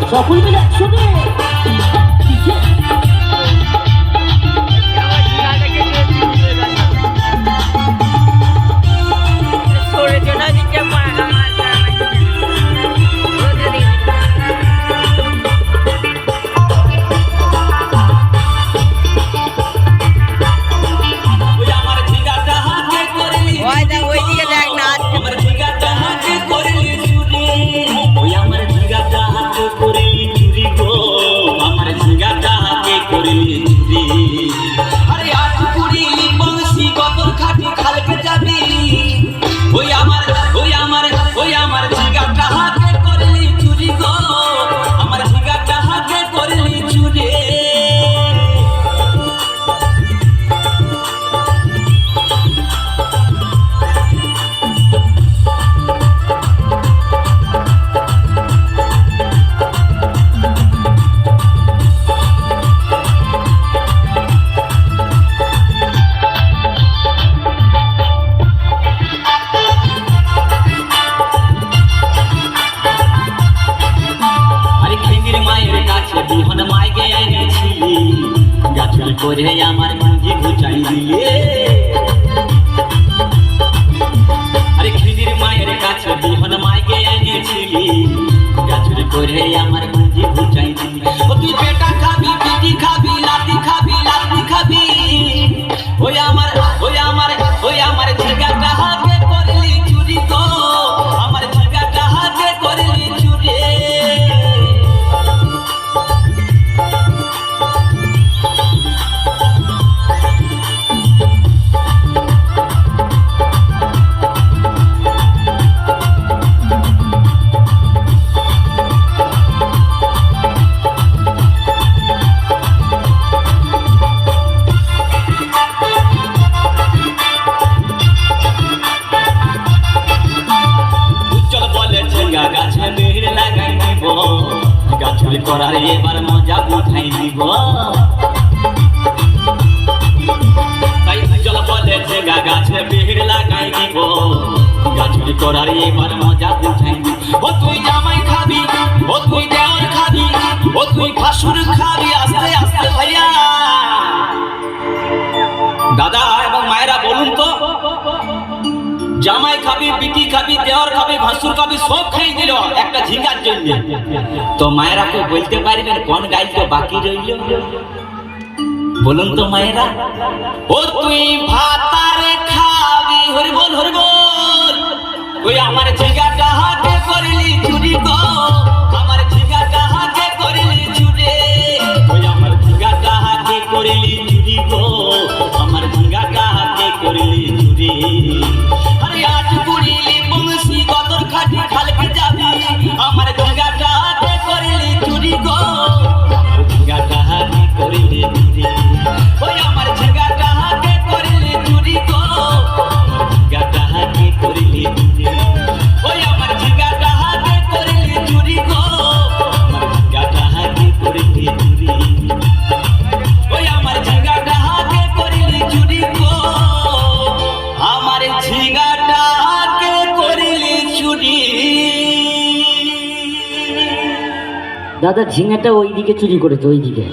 সকল মিলে একসঙ্গে করে আমার মুজি ঘুচাই দিলে আরে খিদির মায়ের কাছে বিহন মাইকে এনেছিলি গাছুর করে আমার মুজি ঘুচাই দিলে ও তুই বেটা খাবি পিটি খাবি লাতি খাবি লাতি খাবি ওই আমার ঝিগাটা হাতে করলি চুরি গো আমার ঝিগাটা হাতে করলি চুরি করার এবার মজা উঠাই দিব তাই চল বলেছে গাছে ভিড় লাগাই দিব গাছুরি করার এবার মজা উঠাই দিব ও তুই জামাই খাবি ও তুই দেওর খাবি ও তুই ভাসুর খাবি আস্তে আস্তে ভাইয়া দাদা এবং মায়েরা বলুন তো জামাই খাবি পিটি খাবি দেওয়ার খাবি ভাসুর খাবি সব খাই দিল একটা ঝিঙ্গার জন্য তো মায়েরা তো বলতে পারবেন কোন গাইতে বাকি রইল বলুন তো মায়েরা ও তুই ভাতারে খাবি হরি বল ওই আমার ঝিঙ্গাটা হাতে করলি চুরি গো আমার ঝিঙ্গাটা হাতে করলি চুরি ওই আমার ঝিঙ্গাটা হাতে করলি চুরি গো আমার ঝিঙ্গাটা হাতে করলি চুরি আরে আট কুড়িলি বংশী কতর খাটি খালকে যাবি আমার ঝিঙ্গাটা হাতে করলি চুরি গো আমার ঝিঙ্গাটা হাতে করলি চুরি ওই আমার ঝিঙ্গাটা হাতে করলি চুরি গো আমার ঝিঙ্গাটা হাতে করলি চুরি ওই আমার ঝিঙ্গাটা হাতে করলি চুরি গো আমার ঝিঙ্গাটা হাতে করলি চুরি ওই আমার ঝিঙ্গাটা হাতে করলি চুরি গো আমার ঝিঙ্গাটা হাতে করলি চুরি দাদা ঝিঙাটা ওইদিকে চুরি করেছে ওইদিকে